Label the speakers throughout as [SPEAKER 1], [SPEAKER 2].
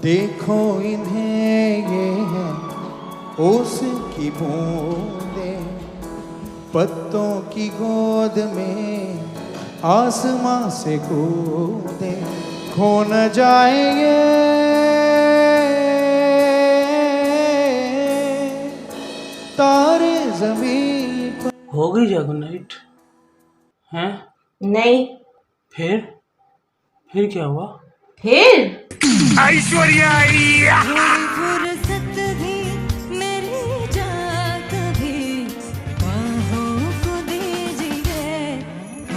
[SPEAKER 1] देखो इन्हें ये है ओस की बूंदें, पत्तों की गोद में आसमां से कूदे, खो न जाएंगे तारे जमीन पर।
[SPEAKER 2] हो गई जागो नाइट हैं?
[SPEAKER 3] नहीं।
[SPEAKER 2] फिर क्या हुआ?
[SPEAKER 3] फिर
[SPEAKER 2] ऐश्वर्या
[SPEAKER 4] फुर्सत भी मेरी जान कभी बाहों को दीजिए,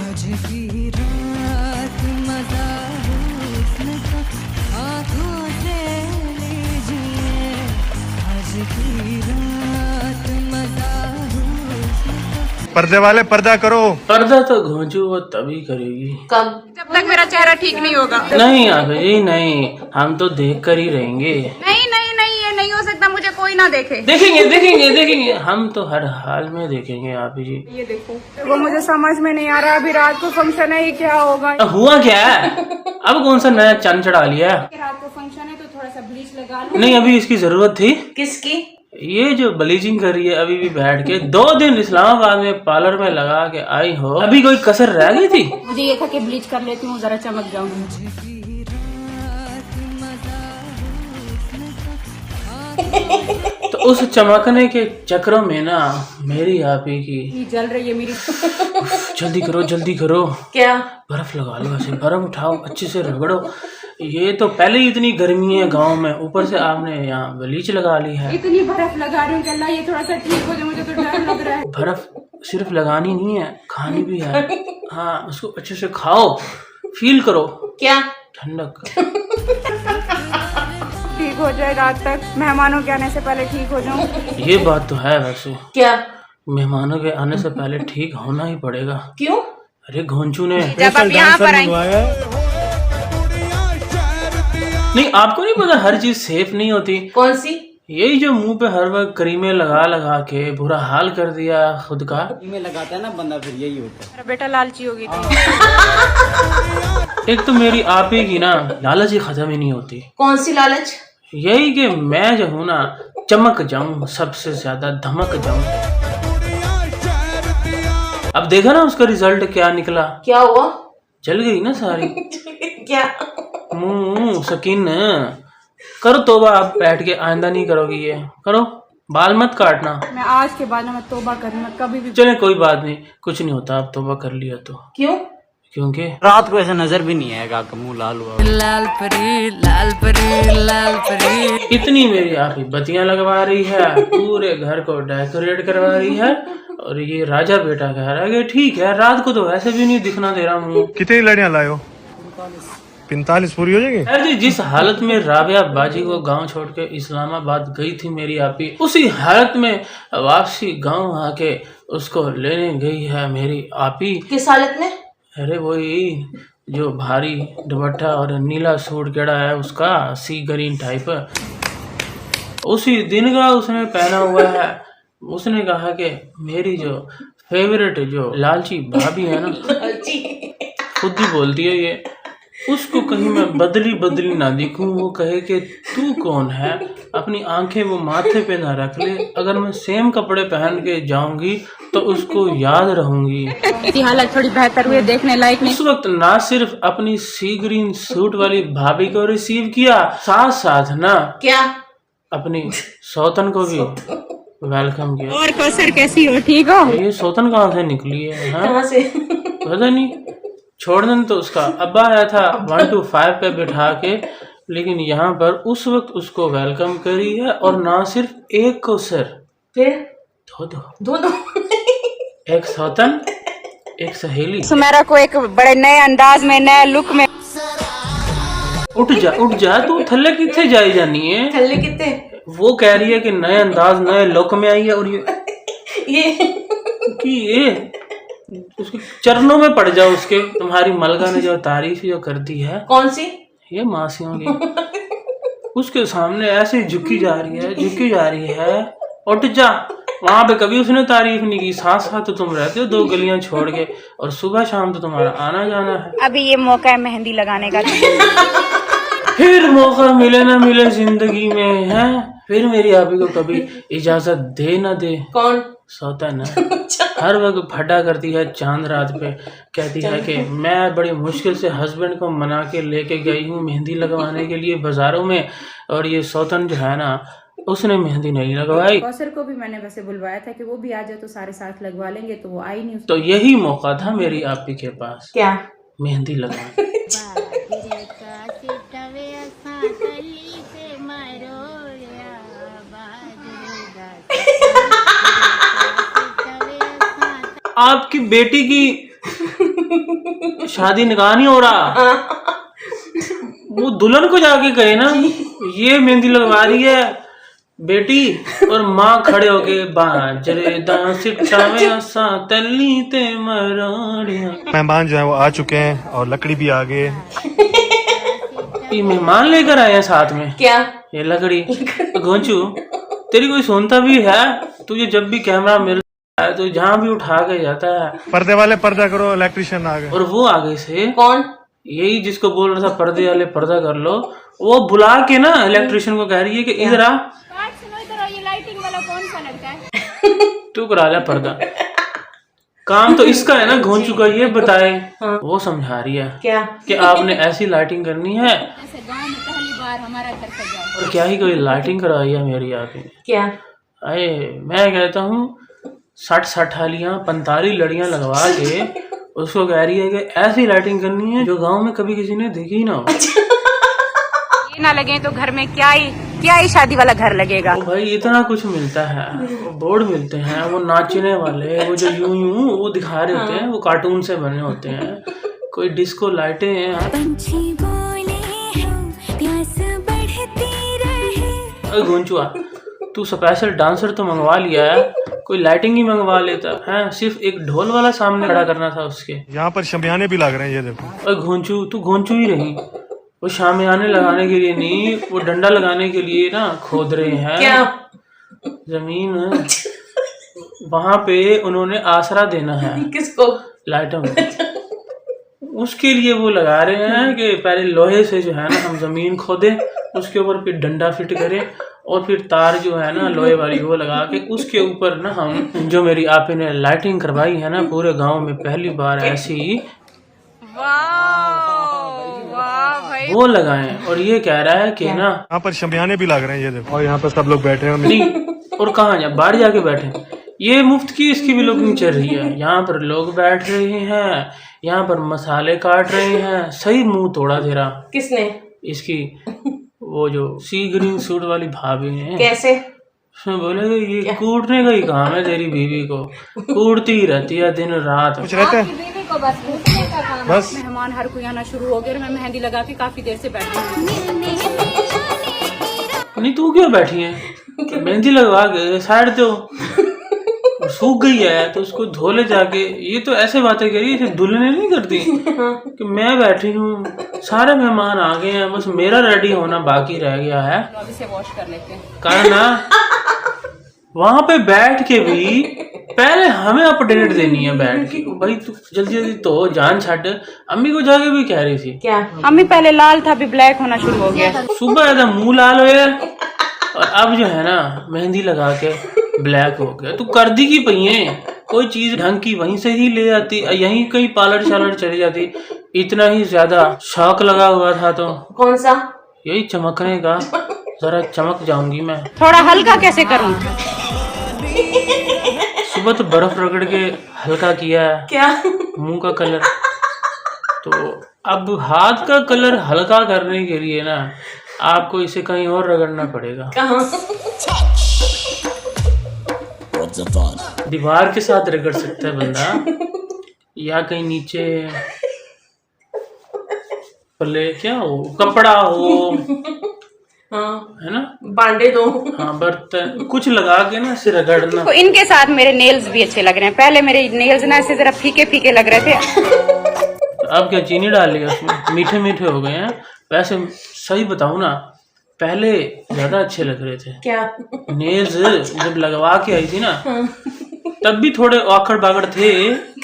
[SPEAKER 4] आज की रात मजा हुस्न का आँखों से लीजिए, आज की रात मजा हुस्न का।
[SPEAKER 5] पर्दे वाले पर्दा करो।
[SPEAKER 2] पर्दा तो घोंचू वो तभी करेगी
[SPEAKER 3] कब?
[SPEAKER 6] जब तक मेरा चेहरा ठीक नहीं होगा।
[SPEAKER 2] नहीं अबे जी नहीं, हम तो देख कर ही रहेंगे।
[SPEAKER 6] नहीं नहीं नहीं, ये नहीं हो सकता, मुझे कोई ना देखे।
[SPEAKER 2] देखेंगे देखेंगे देखेंगे, हम तो हर हाल में देखेंगे आप जी।
[SPEAKER 6] ये देखो, वो मुझे समझ में नहीं आ रहा, अभी रात को फंक्शन है, ये क्या होगा?
[SPEAKER 2] हुआ क्या है? अब कौन सा नया चंद चढ़ा लिया?
[SPEAKER 6] रात को फंक्शन है तो थोड़ा सा ब्लीच लगा लो।
[SPEAKER 2] नहीं अभी इसकी जरूरत थी।
[SPEAKER 3] किसकी?
[SPEAKER 2] ये जो ब्लीचिंग कर रही है अभी भी बैठ के, 2 दिन इस्लामाबाद में पार्लर में लगा के आई हो, अभी कोई कसर रह गई थी?
[SPEAKER 6] मुझे ये था कि ब्लीच कर लेती हूँ, जरा चमक जाऊंगी।
[SPEAKER 2] तो उस चमकने के चक्रों में ना मेरी आप ही की
[SPEAKER 6] जल रही है मेरी।
[SPEAKER 2] जल्दी करो।
[SPEAKER 3] क्या?
[SPEAKER 2] बर्फ लगा लो, ऐसे बर्फ उठाओ, अच्छे से रगड़ो। ये तो पहले ही इतनी गर्मी है गांव में, ऊपर से आपने यहाँ ब्लीच लगा ली है।
[SPEAKER 6] इतनी बर्फ लगा रही हूँ कि अल्लाह ये थोड़ा सा ठीक हो जाए, मुझे तो डर लग रहा है।
[SPEAKER 2] बर्फ सिर्फ लगानी नहीं है, खानी भी है। हाँ उसको अच्छे से खाओ, फील करो
[SPEAKER 3] क्या?
[SPEAKER 2] ठंडक।
[SPEAKER 6] ठीक हो जाए रात तक, मेहमानों के आने से पहले ठीक हो जाऊँ।
[SPEAKER 2] ये बात तो है वैसे,
[SPEAKER 3] क्या?
[SPEAKER 2] मेहमानों के आने से पहले ठीक होना ही पड़ेगा।
[SPEAKER 3] क्यों?
[SPEAKER 2] अरे घोंचू ने
[SPEAKER 6] जब आप यहाँ पर आएंगे।
[SPEAKER 2] नहीं आपको नहीं पता हर चीज सेफ नहीं होती।
[SPEAKER 3] कौन सी?
[SPEAKER 2] यही जो मुंह पे हर वक्त क्रीमें लगा लगा के बुरा हाल कर दिया खुद का।
[SPEAKER 7] में लगाता है ना बंदा, फिर यही होता है।
[SPEAKER 6] मेरा बेटा लालची हो गई थी।
[SPEAKER 2] एक तो मेरी आप ही की ना लालच ही खत्म ही नहीं होती।
[SPEAKER 3] कौन सी लालच?
[SPEAKER 2] यही कि मैं जो हूँ ना चमक जाऊं, सबसे ज्यादा धमक जाऊं। अब देखा ना उसका रिजल्ट क्या निकला?
[SPEAKER 3] क्या हुआ?
[SPEAKER 2] जल गई ना सारी।
[SPEAKER 3] क्या?
[SPEAKER 2] मुंह सकीन करो तोबा, आप बैठ के आइंदा नहीं करोगी, ये करो, बाल मत काटना।
[SPEAKER 6] मैं आज के बाद मैं तौबा करूंगा, कभी भी।
[SPEAKER 2] चले कोई बात नहीं, कुछ नहीं होता, आप तोबा कर लिया तो।
[SPEAKER 3] क्यों?
[SPEAKER 2] क्योंकि
[SPEAKER 7] रात को ऐसा नजर भी नहीं आएगा कि मुंह लाल हुआ।
[SPEAKER 4] लाल परी लाल परी लाल परी।
[SPEAKER 2] इतनी मेरी आप ही बत्तियां लगवा रही है, पूरे घर को डेकोरेट करवा रही है, और ये राजा बेटा कह रहा है कि ठीक है रात को तो वैसे भी नहीं दिखना दे रहा मुंह।
[SPEAKER 5] कितनी लड़ियां लाए हो? 45 पूरी हो जाएगी।
[SPEAKER 2] जी जिस हालत में राबिया बाजी को गांव छोड़ के इस्लामाबाद गई थी मेरी आपी, उसी हालत में वापसी गांव आके उसको लेने गई है मेरी आपी।
[SPEAKER 3] किस हालत में?
[SPEAKER 2] अरे वही जो भारी दुपट्टा और नीला सूट केड़ा है उसका, सी ग्रीन टाइप, उसी दिन का उसने पहना हुआ है। उसने कहा कि मेरी जो फेवरेट जो लालची भाभी है ना, खुद ही बोलती है ये, उसको कहीं मैं बदली ना दिखूं, वो कहे कि तू कौन है, अपनी आंखें वो माथे पे ना रख ले, अगर मैं सेम कपड़े पहन के जाऊंगी तो उसको याद रहूंगी।
[SPEAKER 6] मेरी हालत थोड़ी बेहतर हुई, देखने लायक नहीं।
[SPEAKER 2] उस वक्त ना सिर्फ अपनी सी ग्रीन सूट वाली भाभी को रिसीव किया, साथ साथ ना
[SPEAKER 3] क्या?
[SPEAKER 2] अपनी सौतन को भी वेलकम किया।
[SPEAKER 6] और कौसर कैसी हो, ठीक हो?
[SPEAKER 2] ये सौतन कहाँ से निकली है? हाँ?
[SPEAKER 3] कहाँ से?
[SPEAKER 2] पता नहीं, छोड़ने तो उसका अब्बा आया था 1 to 5 पे बिठा के, लेकिन यहाँ पर उस वक्त उसको वेलकम करी है, और ना सिर्फ एक को सर,
[SPEAKER 3] फिर
[SPEAKER 2] दो
[SPEAKER 3] दो।
[SPEAKER 2] एक सौतन एक सहेली।
[SPEAKER 6] सुमेरा को एक बड़े नए अंदाज में, नए लुक में।
[SPEAKER 2] उठ जा तू थल्ले किथे जाई जानी है?
[SPEAKER 3] थल्ले कितने?
[SPEAKER 2] वो कह रही है कि नए अंदाज नए लुक में आई है, और ये उसके चरणों में पड़ जाओ उसके। तुम्हारी मलका ने जो तारीफ जो कर दी है।
[SPEAKER 3] कौन सी?
[SPEAKER 2] ये मासियों की। उसके सामने ऐसे झुकी जा रही है। उठ जा, वहां पे कभी उसने तारीफ नहीं की। साथ साथ तो तुम रहते हो 2 गलियां छोड़ के, और सुबह शाम तो तुम्हारा आना जाना है।
[SPEAKER 6] अभी ये मौका है मेहंदी लगाने का।
[SPEAKER 2] फिर मौका मिले ना मिले जिंदगी में है, फिर मेरी आपी को कभी इजाजत दे ना दे।
[SPEAKER 3] कौन?
[SPEAKER 2] सौतन है, हर वक्त फटा करती है चांद रात पे, कहती है कि मैं बड़ी मुश्किल से हस्बैंड को मना के लेके गई हूँ मेहंदी लगवाने के लिए बाजारों में, और ये सौतन जो है ना उसने मेहंदी नहीं लगवाई।
[SPEAKER 6] कौसर को भी मैंने वैसे बुलवाया था कि वो भी आ जाए तो सारे साथ लगवा लेंगे, तो वो आई नहीं।
[SPEAKER 2] तो यही मौका था मेरी आपी के पास,
[SPEAKER 3] क्या?
[SPEAKER 2] मेहंदी लगवाने। आपकी बेटी की शादी निकाह नहीं हो रहा, वो दुल्हन को जाके कहे ना ये मेहंदी लगवा रही है बेटी, और माँ खड़े होके बाजरे तली ते मराड़ियां।
[SPEAKER 5] मेहमान जो है वो आ चुके हैं और लकड़ी भी आ गए।
[SPEAKER 2] ये मेहमान लेकर आए हैं साथ में।
[SPEAKER 3] क्या?
[SPEAKER 2] ये लकड़ी। गोंचू तेरी कोई सुनता भी है? तुझे जब भी कैमरा मिल है तो जहाँ भी उठा के जाता है।
[SPEAKER 5] पर्दे वाले पर्दा करो, इलेक्ट्रिशियन आ गए।
[SPEAKER 2] और वो आगे से
[SPEAKER 3] कौन?
[SPEAKER 2] यही जिसको बोल रहा था पर्दे वाले पर्दा कर लो, वो बुला के ना इलेक्ट्रिशियन को कह रही है कि इधर आ,
[SPEAKER 6] ये लाइटिंग वाला कौन सा लड़का है?
[SPEAKER 2] तू करा ले पर्दा। काम तो इसका है ना घोंचू का, ये बताए। वो समझा रही है
[SPEAKER 3] क्या?
[SPEAKER 2] कि आपने ऐसी लाइटिंग करनी है।
[SPEAKER 6] गाँव में पहली बार हमारा घर सजा।
[SPEAKER 2] और क्या ही कोई लाइटिंग कराई है मेरी आपने।
[SPEAKER 3] क्या?
[SPEAKER 2] अरे मैं कहता हूँ 60 हालियाँ 45 लड़ियाँ लगवा के उसको कह रही है कि ऐसी लाइटिंग करनी है जो गांव में कभी किसी ने देखी ना हो।
[SPEAKER 6] ये ना लगे तो घर में क्या ही शादी वाला घर लगेगा।
[SPEAKER 2] तो भाई इतना कुछ मिलता है, वो बोर्ड मिलते हैं, वो नाचने वाले, वो जो यूं वो दिखा रहे होते हैं, वो कार्टून से बने होते हैं, कोई डिस्को लाइटें हैं। घुंचुआ तू स्पेशल डांसर तो मंगवा लिया है, कोई लाइटिंग ही मंगवा लेता है। सिर्फ एक ढोल वाला सामने खड़ा करना था उसके।
[SPEAKER 5] यहाँ पर शमियाने भी लग रहे हैं, ये देखो।
[SPEAKER 2] और घुंचू तू घुंचू ही रही, वो शामियाने लगाने के लिए नहीं, वो डंडा लगाने के लिए ना खोद रहे हैं।
[SPEAKER 3] क्या?
[SPEAKER 2] जमीन वहां पे उन्होंने आसरा देना है।
[SPEAKER 3] किसको?
[SPEAKER 2] लाइटों में। उसके लिए वो लगा रहे हैं कि पहले लोहे से जो है ना हम जमीन खोदे, उसके ऊपर फिर डंडा फिट करें, और फिर तार जो है ना लोहे वाली वो लगा के उसके ऊपर ना हम जो मेरी आपे ने लाइटिंग करवाई है ना पूरे गांव में पहली बार ऐसी वो लगाएं। और ये कह रहा है कि ना
[SPEAKER 5] यहाँ पर शमियाने भी लग रहे हैं, ये देखो। और यहाँ पर सब लोग बैठे हैं।
[SPEAKER 2] नहीं, और कहाँ जा बाहर जाके बैठे, ये मुफ्त की इसकी भी लुकिंग चल रही है। यहाँ पर लोग बैठ रहे हैं, यहाँ पर मसाले काट रहे हैं। सही मुंह तोड़ा तेरा।
[SPEAKER 3] किसने?
[SPEAKER 2] इसकी वो जो सी ग्रीन सूट वाली भाभी है।
[SPEAKER 3] कैसे?
[SPEAKER 2] उसमें बोले ये कूटने का ही काम है, तेरी बीवी को कूटती रहती है दिन रात।
[SPEAKER 5] कुछ रहते हैं
[SPEAKER 6] बीवी को बस पूछने का काम।
[SPEAKER 5] बस।
[SPEAKER 6] मेहमान हर कोई आना शुरू हो गए और मैं मेहंदी लगा के काफी देर से बैठी हूँ।
[SPEAKER 2] नहीं तू क्यों बैठी है? मेहंदी लगवा के साइड दो, सूख गई है तो उसको धो ले जाके। ये तो ऐसे बातें करी जैसे दुल्हने नहीं करती कि मैं बैठी हूँ, सारे मेहमान आ गए हैं, बस मेरा रेडी होना बाकी रह गया है।
[SPEAKER 6] अभी से वॉश कर लेते हैं।
[SPEAKER 2] कारण ना वहां पे बैठ के भी पहले हमें अपडेट देनी है बैठ के, भाई तू जल्दी जल्दी तो जान छट। अम्मी को जाके भी कह रही थी।
[SPEAKER 3] क्या?
[SPEAKER 6] अम्मी पहले लाल था, अभी ब्लैक होना शुरू हो गया।
[SPEAKER 2] सुबह ऐसा मुंह लाल हो गया और अब जो है ना मेहंदी लगा के ब्लैक हो गया। तू कर दी की पहिए, कोई चीज ढंग की वहीं से ही ले आती, यहीं कहीं पार्लर शालर चली जाती। इतना ही ज्यादा शौक लगा हुआ था तो
[SPEAKER 3] कौन सा?
[SPEAKER 2] यही चमकने का, जरा चमक जाऊंगी मैं।
[SPEAKER 6] थोड़ा हल्का कैसे करूं?
[SPEAKER 2] सुबह तो बर्फ रगड़ के हल्का किया है
[SPEAKER 3] क्या?
[SPEAKER 2] मुंह का कलर, तो अब हाथ का कलर हल्का करने के लिए ना आपको इसे कहीं और रगड़ना पड़ेगा।
[SPEAKER 3] कहाँ?
[SPEAKER 2] दीवार के साथ रगड़ सकता है बंदा, या कहीं नीचे पल्ले क्या हो, कपड़ा हो,
[SPEAKER 3] हाँ
[SPEAKER 2] है ना,
[SPEAKER 3] बांडे दो।
[SPEAKER 2] हाँ बर्तन कुछ लगा के ना सिर रगड़ना।
[SPEAKER 6] तो इनके साथ मेरे नेल्स भी अच्छे लग रहे हैं। पहले मेरे नेल्स ना ऐसे जरा फीके फीके लग रहे थे।
[SPEAKER 2] तो अब क्या चीनी डाल लिया उसमें, मीठे मीठे हो गए हैं। वैसे सही बताऊं ना, पहले ज्यादा अच्छे लग रहे थे।
[SPEAKER 3] क्या?
[SPEAKER 2] नेल्स जब लगवा के आई थी ना तब भी थोड़े आखड़ बागड़ थे,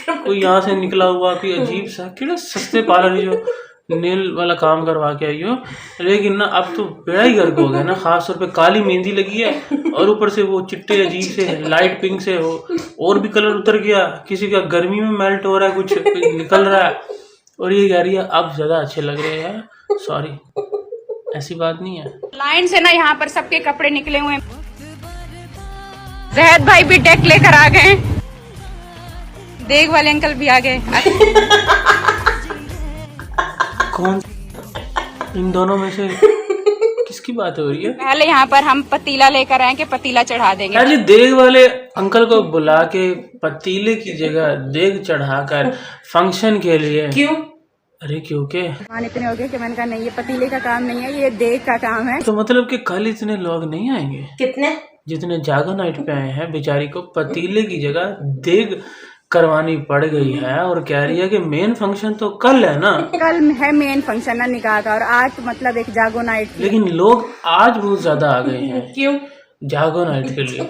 [SPEAKER 2] कोई यहाँ से निकला हुआ, कोई अजीब सा, किड़े सस्ते पार्लर जो नेल वाला काम करवा के आई हो, लेकिन ना अब तो बेड़ा ही गर्क हो गया ना। खास तौर पे काली मेहंदी लगी है और ऊपर से वो चिट्टे अजीब से लाइट पिंक से हो, और भी कलर उतर गया। किसी का गर्मी में मेल्ट हो रहा है, कुछ निकल रहा है, और ये कह रही है अब ज्यादा अच्छे लग रहे हैं। सॉरी, ऐसी बात नहीं है।
[SPEAKER 6] लाइन से ना यहाँ पर सबके कपड़े निकले हुए हैं। जहद भाई भी डेक लेकर आ गए, देख वाले अंकल भी आ गए।
[SPEAKER 2] कौन इन दोनों में से किसकी बात हो रही है?
[SPEAKER 6] पहले यहाँ पर हम पतीला लेकर आए कि पतीला चढ़ा देंगे।
[SPEAKER 2] अरे देग वाले अंकल को बुला के पतीले की जगह देग चढ़ाकर फंक्शन के लिए।
[SPEAKER 3] क्यों?
[SPEAKER 2] अरे क्योंकि
[SPEAKER 6] इतने हो गए कि मैंने कहा नहीं, ये पतीले का काम नहीं है, ये देग का काम है।
[SPEAKER 2] तो मतलब कि कल इतने लोग नहीं आएंगे
[SPEAKER 3] कितने?
[SPEAKER 2] जितने जागो नाइट पे आए हैं। बेचारी को पतीले की जगह देग करवानी पड़ गई है और कह रही है कि मेन फंक्शन तो कल है ना।
[SPEAKER 6] कल है मेन फंक्शन ना निकाह का, और आज तो मतलब एक जागो नाइट।
[SPEAKER 2] लेकिन लोग आज बहुत ज्यादा आ गए हैं।
[SPEAKER 3] क्यों?
[SPEAKER 2] जागो नाइट के लिए।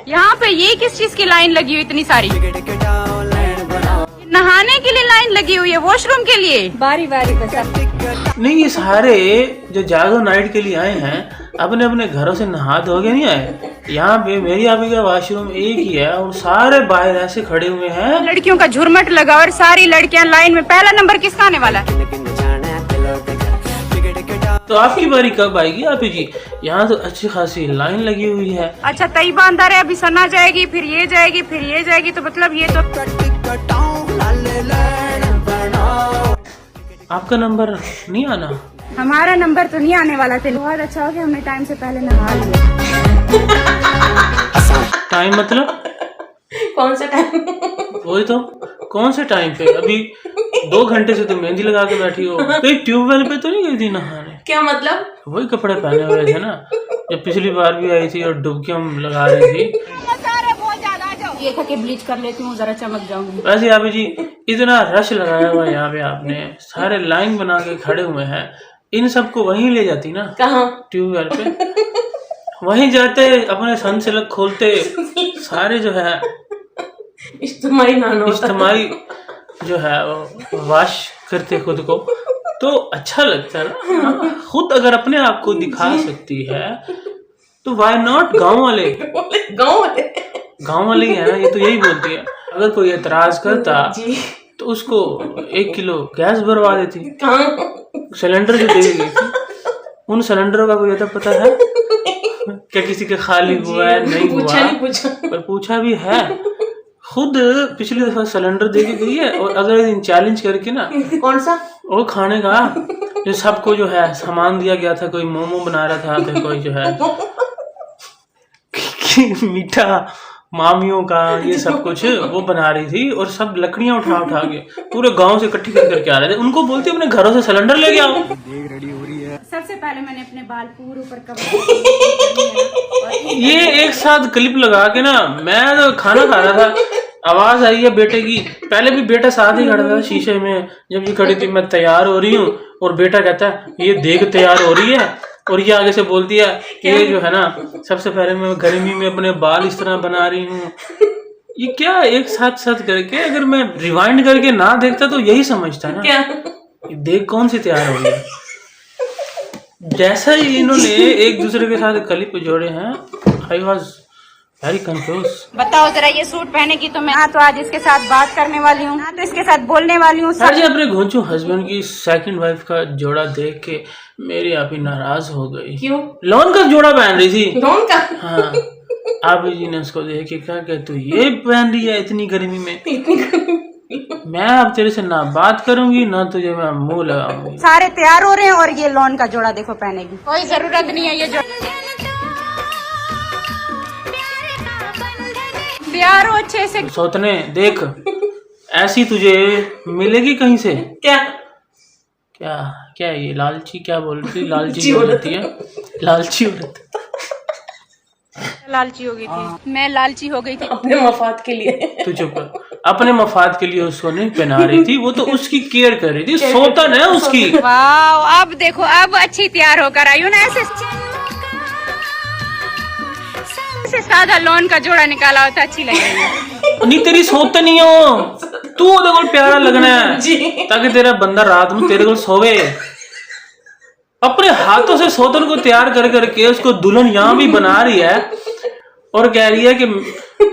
[SPEAKER 6] यहाँ पे ये किस चीज की लाइन लगी हुई इतनी सारी? नहाने के लिए लाइन लगी हुई है, वॉशरूम के लिए। बारी बारी
[SPEAKER 2] नहीं, ये सारे जो जागो नाइट के लिए आए हैं अपने अपने घरों से नहा धो के नहीं आए। यहाँ पे मेरी आप का वॉशरूम एक ही है और सारे बाहर ऐसे खड़े हुए हैं।
[SPEAKER 6] लड़कियों का झुरमट लगा और सारी लड़कियां लाइन में। पहला नंबर किसका आने वाला है?
[SPEAKER 2] तो आपकी बारी कब आएगी आप जी? यहाँ तो अच्छी खासी लाइन लगी हुई है।
[SPEAKER 6] अच्छा, तैयबा अंदर है, अभी सना जाएगी, फिर ये जाएगी, फिर ये जाएगी, तो मतलब ये तो।
[SPEAKER 2] आपका नंबर नहीं आना?
[SPEAKER 6] हमारा नंबर तो नहीं आने वाला था। बहुत अच्छा हो गया हमने टाइम से पहले नहा लिया।
[SPEAKER 2] टाइम मतलब
[SPEAKER 3] कौन सा टाइम?
[SPEAKER 2] वही तो, कौन से टाइम पे? अभी 2 घंटे से तो मेहंदी लगा के बैठी हो। कहीं ट्यूबवेल पे तो नहीं गई थी नहाने?
[SPEAKER 3] क्या मतलब?
[SPEAKER 2] वही कपड़े पहने हुए थे ना जब पिछली बार भी आई थी और डुबकी हम लगा रही थी।
[SPEAKER 6] ये था कि ब्लीच कर लेती हूँ, जरा चमक जाऊंगी।
[SPEAKER 2] वैसे आप जी इतना रश लगाया हुआ है यहाँ पे, आपने सारे लाइन बना के खड़े हुए हैं। इन सबको वहीं ले जाती ना?
[SPEAKER 3] कहाँ?
[SPEAKER 2] ट्यूबवेल पे वहीं जाते, अपने सन सिलक खोलते, सारे जो है इज्तिमाई जो है वो वॉश करते खुद को, तो अच्छा लगता है ना। खुद अगर अपने आप को दिखा सकती है तो वाई नॉट? गाँव वाले गाँव वाले ही है ना, ये तो यही बोलती है। अगर कोई एतराज करता तो उसको 1 किलो गैस भरवा देती। सिलेंडर जो दे गई थी, उन सिलेंडरों का कोई पता है क्या? किसी का खाली हुआ है नहीं हुआ? पर पूछा भी है। खुद पिछली दफा सिलेंडर दे के गई है, और अगले दिन चैलेंज करके ना।
[SPEAKER 3] कौन सा?
[SPEAKER 2] वो खाने का जो सबको जो है सामान दिया गया था। कोई मोमो बना रहा था, तो कोई जो है मीठा मामियों का ये सब कुछ वो बना रही थी, और सब लकड़ियां उठा उठा के पूरे गांव से इकट्ठी कर करके आ रहे थे। उनको बोलती अपने घरों से सिलेंडर लेके आओ।
[SPEAKER 6] सबसे पहले मैंने अपने बाल पूरे ऊपर कवर।
[SPEAKER 2] ये एक साथ क्लिप लगा के ना, मैं तो खाना खा रहा था, आवाज आई है बेटे की। पहले भी बेटा साथ ही खड़ा था शीशे में, जब ये खड़ी थी मैं तैयार हो रही हूँ, और बेटा कहता है ये देख तैयार हो रही है, और ये आगे से बोलती है ये जो है ना, सबसे पहले मैं गर्मी में अपने बाल इस तरह बना रही हूँ। ये क्या एक साथ करके, अगर मैं रिवाइंड करके ना देखता तो यही समझता ना
[SPEAKER 3] क्या?
[SPEAKER 2] ये देख कौन सी तैयार हो गई। जैसा ही इन्होंने एक दूसरे के साथ क्लिप जोड़े हैं, आई वॉज वेरी कंफ्यूज।
[SPEAKER 6] बताओ जरा, ये सूट पहने की तो मैं तो आज इसके साथ बात करने वाली हूँ, तो इसके साथ बोलने वाली हूँ।
[SPEAKER 2] सर जी अपने घोंचू हस्बैंड की सेकंड वाइफ का जोड़ा देख के मेरी आप ही नाराज हो गई।
[SPEAKER 3] क्यों?
[SPEAKER 2] लॉन का जोड़ा पहन रही थी।
[SPEAKER 3] लॉन का?
[SPEAKER 2] हाँ, आप जी ने उसको देख के कहा कि तू ये पहन रही है इतनी गर्मी में। मैं अब तेरे से ना बात करूंगी ना तुझे मैं मुंह लगाऊंगी।
[SPEAKER 6] सारे तैयार हो रहे हैं और ये लॉन का जोड़ा देखो पहनेगी। कोई जरूरत नहीं है ये जो तैयार हो अच्छे से।
[SPEAKER 2] सौतने देख, ऐसी तुझे मिलेगी कहीं से?
[SPEAKER 3] क्या
[SPEAKER 2] क्या क्या ये लालची क्या बोल रही? लालची होती है, लालची औरत।
[SPEAKER 6] लालची हो गई थी, मैं लालची हो गई थी
[SPEAKER 3] अपने मफाद के लिए।
[SPEAKER 2] तू चुप कर। अपने मफाद के लिए उसको नहीं पहना रही थी, वो तो उसकी केयर कर रही थी, सौतन है उसकी।
[SPEAKER 6] वाह, अब देखो अब अच्छी तैयार होकर आई हूँ ना। ऐसे सादा लॉन का जोड़ा निकाला होता अच्छी लगेगी।
[SPEAKER 2] नहीं तेरी सौतन ही हो। तू ओदे कोल प्यारा लगना है
[SPEAKER 3] जी।
[SPEAKER 2] ताकि तेरा बंदा रात में तेरे को सोवे। अपने हाथों से सौतन को तैयार कर करके उसको दुल्हन यहाँ भी बना रही है और कह रही है कि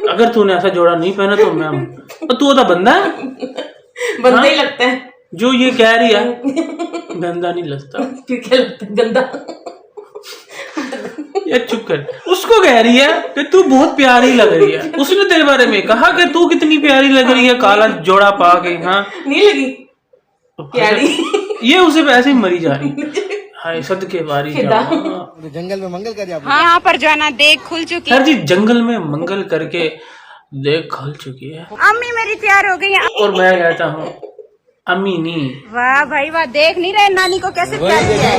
[SPEAKER 2] अगर तूने ऐसा जोड़ा नहीं पहना तो मैं, और तू ओदा बंदा है,
[SPEAKER 3] बंदा ही लगता है।
[SPEAKER 2] जो ये कह रही है गंदा नहीं लगता।
[SPEAKER 3] फिर क्या लगता है? गंदा।
[SPEAKER 2] ये चुप कर, उसको कह रही है कि तू बहुत प्यारी लग रही है। उसने तेरे बारे में कहा कि तू कितनी प्यारी लग रही है काला जोड़ा पा के। हाँ
[SPEAKER 3] नहीं लगी प्यारी।
[SPEAKER 2] ये उसे वैसे ही मरी जा रही। हाय सदके बारी
[SPEAKER 1] जंगल में मंगल कर
[SPEAKER 6] हाँ यहाँ पर जो है ना देख खुल चुकी
[SPEAKER 2] सर जी, जंगल में मंगल करके देख खुल चुकी है
[SPEAKER 6] अम्मी मेरी तैयार हो गई है।
[SPEAKER 2] और मैं कहता हूँ अम्मी नहीं।
[SPEAKER 6] वाह भाई वाह, देख नहीं रहे नानी को कैसे तैयार किया है।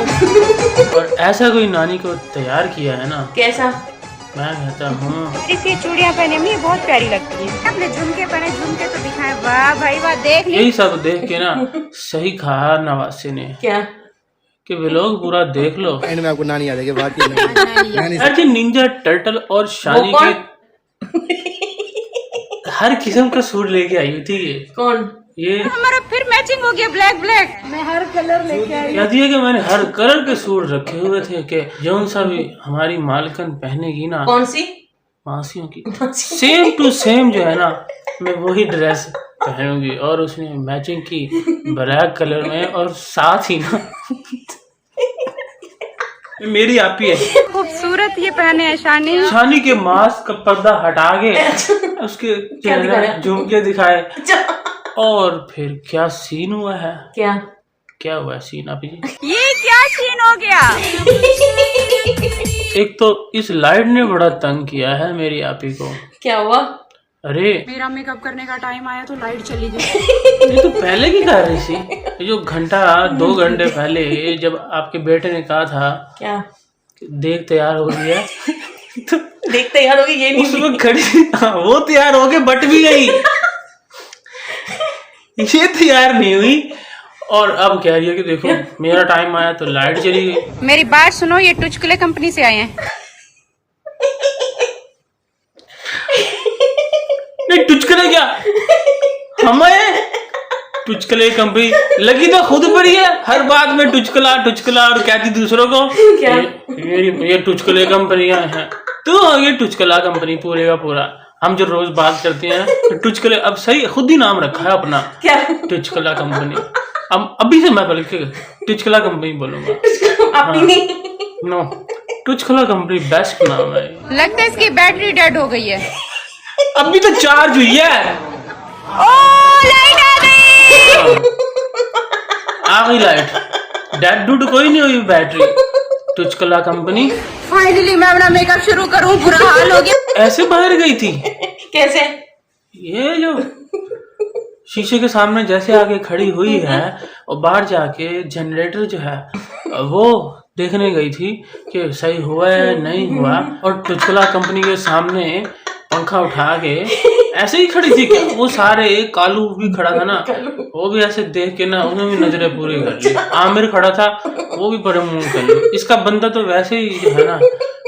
[SPEAKER 2] और ऐसा कोई नानी को तैयार किया है ना,
[SPEAKER 3] कैसा?
[SPEAKER 2] मैं कहता हूँ
[SPEAKER 6] इसकी चूड़ियाँ पहने अम्मी बहुत प्यारी लगती है। अपने झुमके पहने, झुमके तो दिखाए। वाह भाई वाह, देख नहीं।
[SPEAKER 2] यही सब देख के ना सही कहा नवासी ने
[SPEAKER 3] क्या?
[SPEAKER 2] कि वे लोग पूरा देख लो।
[SPEAKER 1] एंड में आपको नानी याद है कि भारतीय नानी
[SPEAKER 2] जी निंजा टर्टल और शानी
[SPEAKER 3] वो
[SPEAKER 2] के हर किस्म का सूट लेके आई हुई थी
[SPEAKER 3] कौन?
[SPEAKER 2] ये
[SPEAKER 6] हमारा फिर मैचिंग हो गया, ब्लैक ब्लैक। मैं हर कलर लेके आई।
[SPEAKER 2] कहती है कि मैंने हर कलर के सूट रखे हुए थे कि जौन सा भी हमारी मालकन पहनेगी ना,
[SPEAKER 3] कौन सी?
[SPEAKER 2] मासियों की सेम टू सेम जो है ना, मैं वही ड्रेस पहनूंगी। और उसने मैचिंग की ब्लैक कलर में, और साथ ही ना मेरी आपी है
[SPEAKER 6] खूबसूरत ये पहने है शानी।
[SPEAKER 2] शानी के मास्क का पर्दा हटा के उसके
[SPEAKER 3] क्या दिखा रहा है?
[SPEAKER 2] झुमके दिखाए। और फिर क्या सीन हुआ है? क्या हुआ है सीन आपी जी?
[SPEAKER 6] ये क्या सीन हो गया?
[SPEAKER 2] एक तो इस लाइट ने बड़ा तंग किया है मेरी आपी को।
[SPEAKER 3] क्या हुआ?
[SPEAKER 2] अरे
[SPEAKER 6] मेरा मेकअप करने का टाइम आया तो लाइट चली गई।
[SPEAKER 2] ये तो पहले की कर रही थी। ये जो घंटा 2 घंटे पहले जब आपके बेटे ने कहा था
[SPEAKER 3] क्या?
[SPEAKER 2] देख तैयार हो गई है तो
[SPEAKER 3] देख तैयार हो गई, ये नहीं
[SPEAKER 2] उस वक्त खड़ी, वो तैयार हो के बट भी गई, ये तैयार नहीं हुई। और अब कह रही है कि देखो मेरा टाइम आया तो लाइट चली गई।
[SPEAKER 6] मेरी बात सुनो, ये टुचकुले कंपनी से आए हैं।
[SPEAKER 2] नहीं टुचकले क्या हमें, टुचकले कंपनी लगी तो खुद पर ही है, हर बात में टुचकला टुचकला, और कहती दूसरों को
[SPEAKER 3] क्या?
[SPEAKER 2] ये टुचकले कंपनियां हैं। तो ये टुचकला कंपनी पूरे का पूरा, हम जो रोज बात करते हैं टुचकले, अब सही खुद ही नाम रखा है अपना,
[SPEAKER 3] क्या?
[SPEAKER 2] टुचकला कंपनी। अब अभी से मैं बल्कि टुचकला कंपनी बोलूंगा।
[SPEAKER 3] आप ही नहीं।
[SPEAKER 2] नो, टुचकला कंपनी बेस्ट नाम है।
[SPEAKER 6] लगता है इसकी बैटरी डेड हो गई है।
[SPEAKER 2] अभी तो चार्ज हुई है।
[SPEAKER 6] ओ लाइट
[SPEAKER 2] आ गई लाइट। डेड डूड कोई नहीं हुई बैटरी। टुचकला कंपनी
[SPEAKER 6] फाइनली मैं अपना मेकअप शुरू करूं, बुरा हाल हो गया।
[SPEAKER 2] ऐसे बाहर गई थी।
[SPEAKER 3] कैसे?
[SPEAKER 2] ये जो शीशे के सामने जैसे आके खड़ी हुई है, और बाहर जाके जनरेटर जो है वो देखने गई थी कि सही हुआ है नहीं हुआ। और टुचकला कंपनी के सामने पंखा उठा के ऐसे ही खड़ी थी क्या? वो सारे कालू भी खड़ा था ना, वो भी ऐसे देख के ना उन्हें भी नजरें पूरी कर ली। आमिर खड़ा था, वो भी बड़े मुंह कर ली। इसका बंदा तो वैसे ही है ना,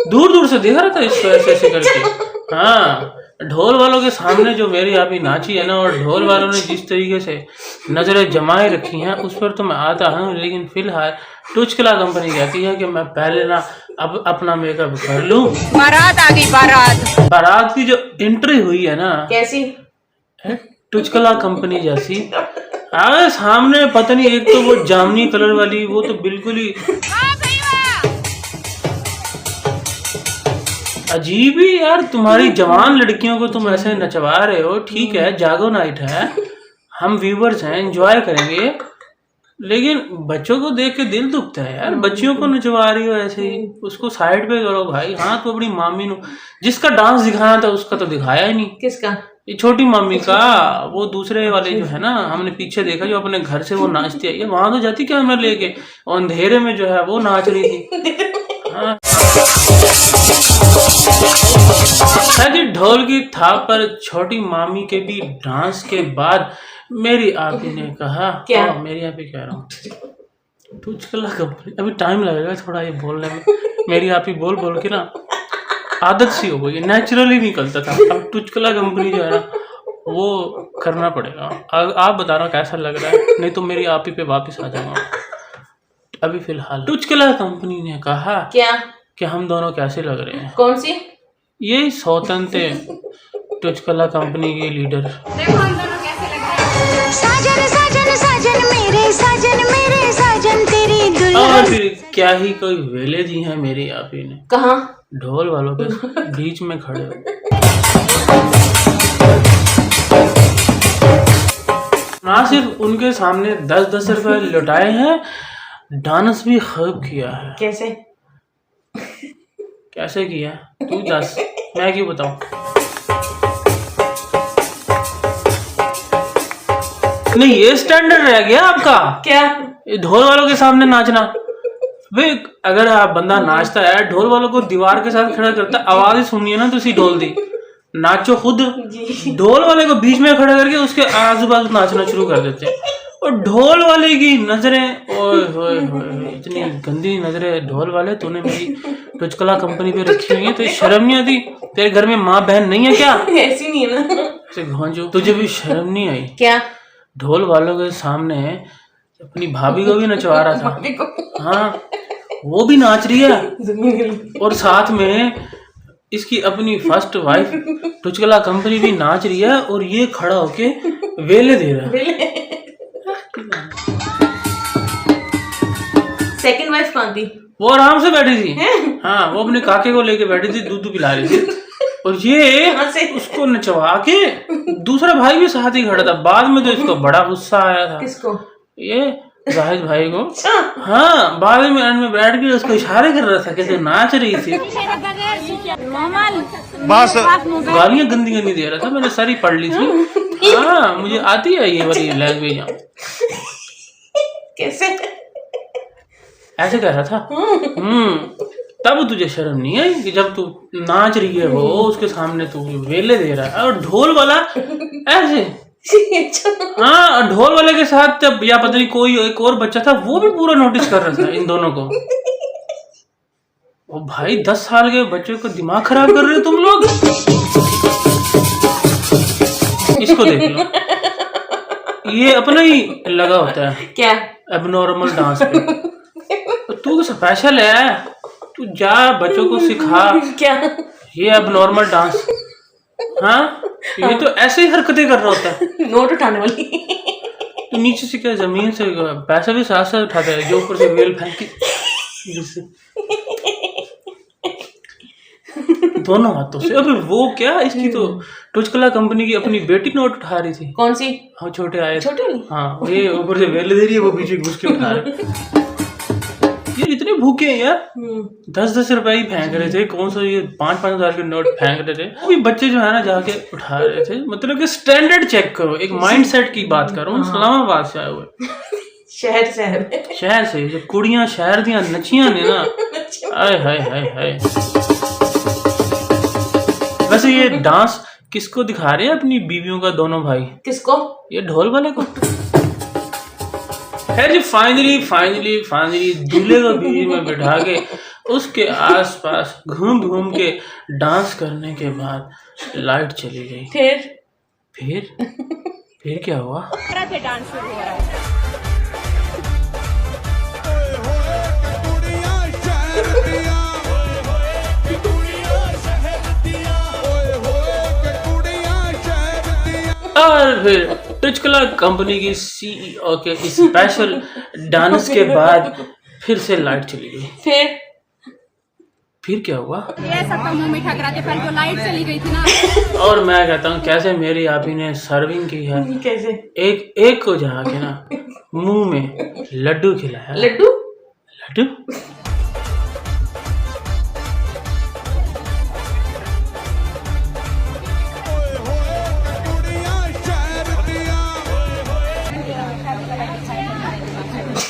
[SPEAKER 2] दूर दूर से देख रहा था इसको ऐसे ऐसे करके। हाँ, ढोल वालों के सामने जो मेरी अभी नाची है ना, और ढोल वालों ने जिस तरीके से नजरें जमाए रखी हैं उस पर तो मैं आता हूँ। लेकिन फिलहाल टुचकला कंपनी कहती है कि मैं पहले ना अब अपना मेकअप कर लूं।
[SPEAKER 6] बारात आ गई, बारात।
[SPEAKER 2] बारात की जो एंट्री हुई है ना,
[SPEAKER 3] कैसी?
[SPEAKER 2] टुचकला कंपनी जैसी। अरे सामने पता नहीं, एक तो वो जामनी कलर वाली, वो तो बिल्कुल ही अजीब ही यार। तुम्हारी जवान लड़कियों को तुम ऐसे नचवा रहे हो, ठीक है जागो नाइट है, हम व्यूवर्स हैं, एंजॉय करेंगे, लेकिन बच्चों को देख के दिल दुखता है यार। बच्चियों को नचवा रही हो ऐसे ही, उसको साइड पे करो भाई। हाँ तो अपनी मामी नु, जिसका डांस दिखाना था उसका तो दिखाया ही नहीं।
[SPEAKER 3] किसका?
[SPEAKER 2] ये छोटी मामी का। वो दूसरे वाले जो है ना, हमने पीछे देखा जो अपने घर से वो नाचती है, ये वहां तो जाती कैमरा लेके, और अंधेरे में जो है वो नाच रही थी। हाँ। जी ढोल की थाप पर छोटी मामी के भी डांस के बाद मेरी आपी ने कहा,
[SPEAKER 3] क्या?
[SPEAKER 2] मेरी आपी कह रहा हूँ टुचकला कंपनी, अभी टाइम लगेगा थोड़ा ये बोलने में। मेरी आपी बोल बोल के ना आदत सी हो गई, नेचुरली निकलता था। अब टुचकला कंपनी जो है ना वो करना पड़ेगा। आप बताना कैसा लग रहा है, नहीं तो मेरी आप ही पे वापस आ जाऊंगा। अभी फिलहाल टुचकला कंपनी ने कहा
[SPEAKER 3] क्या
[SPEAKER 2] कि हम दोनों कैसे लग रहे हैं।
[SPEAKER 3] कौन सी?
[SPEAKER 2] ये स्वतंत्र टुचकला कंपनी के लीडर।
[SPEAKER 6] देखो हम दोनों कैसे लग रहे हैं।
[SPEAKER 8] साजन साजन साजन मेरे साजन तेरी
[SPEAKER 2] और
[SPEAKER 8] दुल्हन।
[SPEAKER 2] फिर क्या ही कोई वेले दी है मेरी आप ही ने,
[SPEAKER 3] कहाँ?
[SPEAKER 2] ढोल वालों के बीच में खड़े हो। ना सिर्फ उनके सामने 10-10 रुपए लुटाए हैं, डांस भी खूब किया है।
[SPEAKER 3] कैसे?
[SPEAKER 2] कैसे किया तू दस, मैं क्यों बताऊं। नहीं ये स्टैंडर्ड रह गया आपका,
[SPEAKER 3] क्या?
[SPEAKER 2] ये ढोल वालों के सामने नाचना। वे अगर आप बंदा नाचता है, ढोल वालों को दीवार के साथ खड़ा करता है, आवाज ही सुनिए ना तुसी ढोल दी, नाचो खुद। ढोल वाले को बीच में खड़ा करके उसके आजू बाजू नाचना शुरू कर देते हैं। और ढोल वाले की नजरें, ओए होए होए, इतनी गंदी नजरें। ढोल वाले तूने मेरी टुचकला कंपनी पे रखी हुई है, तो शर्म नहीं आती? तेरे घर में माँ बहन नहीं है क्या?
[SPEAKER 3] ऐसी नहीं है ना।
[SPEAKER 2] ऐसे घोंचो, तुझे भी शर्म नहीं आई?
[SPEAKER 3] क्या?
[SPEAKER 2] ढोल वालों के सामने अपनी भाभी को भी नचवा रहा था। हाँ, वो भी नाच रही है और साथ में इसकी अपनी फर्स्ट वाइफ टुचकला कंपनी भी नाच रही है और ये खड़ा होके वेले दे रहा है।
[SPEAKER 3] सेकंड वाइफ कौन थी?
[SPEAKER 2] वो आराम से बैठी थी। हाँ, वो अपने काके को लेके बैठी थी, दूध पिला रही थी। और ये उसको नचवा के दूसरा भाई भी साथ ही खड़ा था। बाद में तो इसको बड़ा गुस्सा आया था।
[SPEAKER 3] किसको?
[SPEAKER 2] ये जाहिद भाई को। हाँ, बाद में बैठ के उसको इशारे कर रहा था कि तो नाच रही थी।
[SPEAKER 5] बस
[SPEAKER 2] गालियां गंदी गंदी दे रहा था, मैंने सारी पढ़ ली थी। हाँ, मुझे आती है ये वाली लैंग्वेज।
[SPEAKER 3] कैसे?
[SPEAKER 2] ऐसे कह रहा था। तब तुझे शर्म नहीं आई कि जब तू नाच रही है वो उसके सामने तू वेले दे रहा है और ढोल वाला ऐसे। हाँ, ढोल वाले के साथ जब या पता नहीं कोई एक और बच्चा था, वो भी पूरा नोटिस कर रहा था इन दोनों को। ओ भाई, 10 साल के बच्चे को दिमाग खराब कर रहे हो तुम लोग। इसको देख लो, ये अपना ही लगा होता है
[SPEAKER 3] क्या?
[SPEAKER 2] एबनॉर्मल डांस पे। तू स्पेशल है, तू जा बच्चों को सिखा
[SPEAKER 3] क्या? ये
[SPEAKER 2] एबनॉर्मल डांस। हाँ, ये तो ऐसे ही हरकतें कर रहा होता है।
[SPEAKER 3] नोट उठाने वाली।
[SPEAKER 2] तो नीचे से क्या जमीन से पैसा भी साथ साथ उठाता है, जो ऊपर से वेल फेंक के दोनों हाथों से। अबे वो क्या, इसकी तो टुचकला कंपनी की अपनी बेटी नोट उठा रही थी।
[SPEAKER 3] कौन सी?
[SPEAKER 2] हाँ, छोटे आए।
[SPEAKER 3] छोटे वाली?
[SPEAKER 2] हाँ, ये ऊपर से वेल दे रही है, वो पीछे घुस के उठा रहे। ये इतने भूखे हैं यार। 10-10 रुपए ही फेंक रहे थे। कौन सा ये 5-5 हजार के नोट फेंक रहे थे। वो भी बच्चे जो है ना जाके उठा रहे थे। मतलब कि स्टैंडर्ड चेक करो, एक माइंडसेट की बात करो। इस्लामाबाद से आए हुए, शहर से जो कुड़ियां शहर दियां नचियां ने ना, आए हाय हाय हाय। वैसे ये डांस किसको दिखा रहे हैं? अपनी बीवियों का दोनों भाई।
[SPEAKER 3] किसको?
[SPEAKER 2] ये ढोल वाले को। खैर जी, फाइनली दूल्हे को बीच में बैठा के उसके आसपास घूम घूम के डांस करने के बाद लाइट चली गई। फिर क्या हुआ?
[SPEAKER 6] डांस शुरू हो रहा है।
[SPEAKER 2] और फिर टुचकला कंपनी की CEO के स्पेशल डांस के बाद फिर से लाइट चली गई। फिर क्या हुआ?
[SPEAKER 6] ये सब तो मुंह मीठा कराते, पर जो लाइट चली गई थी ना।
[SPEAKER 2] और मैं कहता हूँ कैसे मेरी आप ही ने सर्विंग की है।
[SPEAKER 3] कैसे?
[SPEAKER 2] एक को जाके ना मुंह में लड्डू खिलाया।
[SPEAKER 3] लड्डू?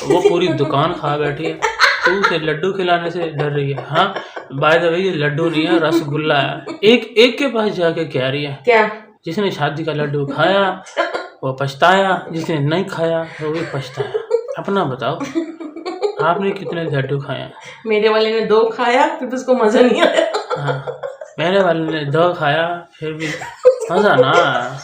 [SPEAKER 2] वो पूरी दुकान खा बैठी है, तो उसे लड्डू खिलाने से डर रही है। हाँ, बाय द वे ये लड्डू नहीं है, रसगुल्ला है। एक के पास जाके कह रही है
[SPEAKER 3] क्या?
[SPEAKER 2] जिसने शादी का लड्डू खाया वो पछताया, जिसने नहीं खाया वो भी पछताया। अपना बताओ, आपने कितने लड्डू खाए?
[SPEAKER 3] मेरे वाले ने 2 खाया, फिर उसको मजा नहीं आया।
[SPEAKER 2] हाँ, मेरे वाले ने 2 खाया, फिर भी मजा ना आया।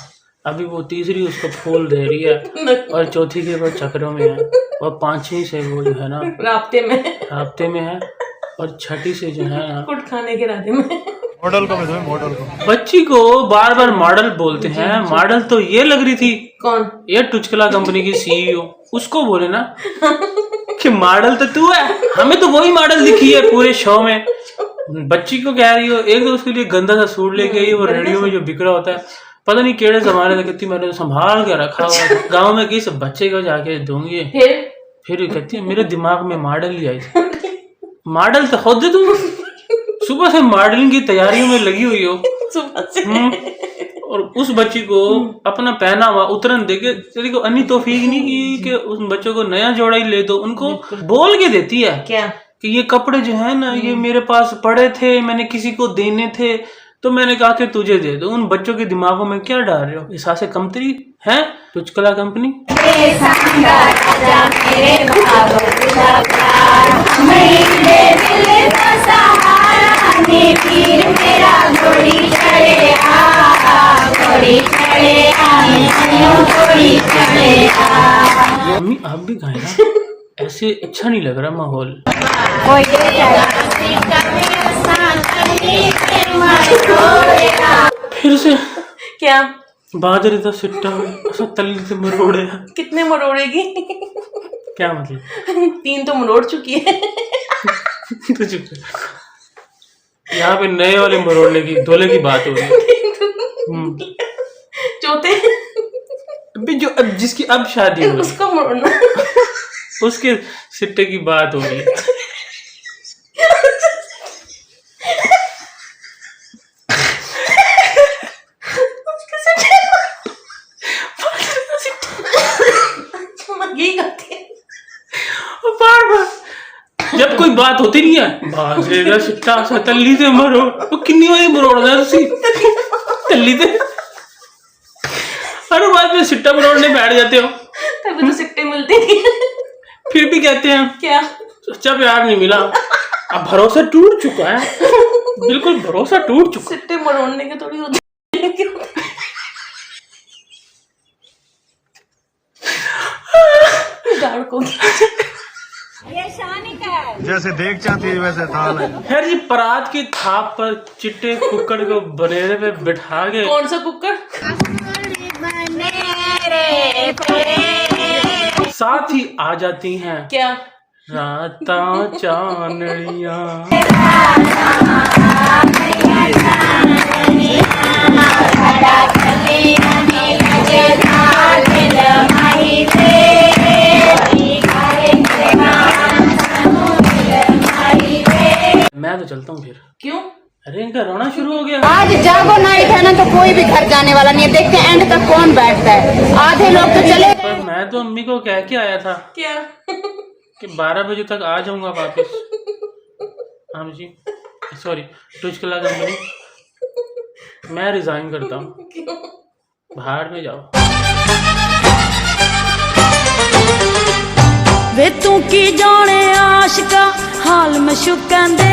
[SPEAKER 2] अभी वो तीसरी उसको फूल दे रही है और चौथी के वो चक्रों में है और पांचवी से वो जो है ना राब्ते में है और छठी से जो है ना
[SPEAKER 3] कुट खाने के रास्ते में।
[SPEAKER 5] मॉडल को मैं मॉडल को
[SPEAKER 2] बच्ची को बार बार मॉडल बोलते हैं। मॉडल तो ये लग रही थी
[SPEAKER 3] कौन?
[SPEAKER 2] ये टुचकला कंपनी की सीईओ, उसको बोले ना कि मॉडल तो तू है, हमें तो वही मॉडल दिखी है पूरे शो में। बच्ची को कह रही हो, एक तो उसके लिए गंदा सा सूट लेके आई, वो रेडियो में जो बिक रहा होता है, पता नहीं केड़े जमाने से कहती मैंने तो संभाल के रखा हुआ है, गाँव में किसी बच्चे को जाके दूंगी। फिर कहती है मेरे दिमाग में मॉडल ही आई थी। मॉडल तो खुद तुम सुबह से मॉडलिंग की तैयारियों में लगी हुई हो
[SPEAKER 3] सुबह से।
[SPEAKER 2] और उस बच्ची को अपना पहना हुआ उतरन देके तेरी को अन्नी तौफीक नहीं की कि उस बच्चों को नया जोड़ा ही ले दो। उनको बोल के देती है
[SPEAKER 3] क्या
[SPEAKER 2] कि ये कपड़े जो है ना ये मेरे पास पड़े थे, मैंने किसी को देने थे तो मैंने कहा कि तुझे दे दो। उन बच्चों के दिमागों में क्या डाल रहे हो? एहसास कमतरी है टुचकला कंपनी। मम्मी आप भी गाए ना, ऐसे अच्छा नहीं लग रहा माहौल। फिर से
[SPEAKER 3] क्या
[SPEAKER 2] बादल इधर सिट्टा ऐसा तल्ली से मरोड़े।
[SPEAKER 3] कितने मरोड़ेगी?
[SPEAKER 2] क्या मतलब?
[SPEAKER 3] 3 तो मरोड़ चुकी है।
[SPEAKER 2] तो चुप कर। यहाँ पे नए वाले मरोड़ने की धोले की बात हो रही है।
[SPEAKER 3] चौथे
[SPEAKER 2] अभी जो अब जिसकी अब शादी हो
[SPEAKER 3] उसको मरोड़ना,
[SPEAKER 2] उसके सिट्टे की बात हो रही है। जब कोई बात होती नहीं है बाजेगा सिट्टा सा तल्ली से मरो, वो किन्नी वाली मरोड़ना तुसी तल्ली से हर बात में सिट्टा मरोड़ने बैठ जाते हो।
[SPEAKER 3] तभी तो सिट्टे मिलते नहीं।
[SPEAKER 2] फिर भी कहते हैं
[SPEAKER 3] क्या
[SPEAKER 2] सच्चा प्यार नहीं मिला। अब भरोसा टूट चुका है, बिल्कुल भरोसा टूट चुका।
[SPEAKER 3] सिट्टे मरोड़ने के थोड़ी होती दाढ़ को
[SPEAKER 5] जैसे देख चाहती है वैसे थाल है।
[SPEAKER 2] खैर जी परात की थाप पर चिट्टे कुक्कड़ को बनेरे पे बिठा के।
[SPEAKER 3] कौन सा कुक्कड़?
[SPEAKER 2] साथ ही आ जाती हैं
[SPEAKER 3] क्या
[SPEAKER 2] राता चांदनिया। मैं तो चलता हूँ फिर।
[SPEAKER 3] क्यों?
[SPEAKER 2] अरे इनका रोना शुरू हो गया।
[SPEAKER 6] आज जागो नाइट है ना तो कोई भी घर जाने वाला नहीं है। देखते हैं एंड तक कौन बैठता है। आधे लोग तो चले।
[SPEAKER 2] पर मैं तो अम्मी को कह के आया था
[SPEAKER 3] क्या
[SPEAKER 2] कि 12 बजे तक आ जाऊंगा वापस। हाँ जी सॉरी टुचकला कंपनी मैं रिजाइन करता हूँ। बाहर में जाओ।
[SPEAKER 8] वे तू की जाने आशिका हाल में शुकन दे।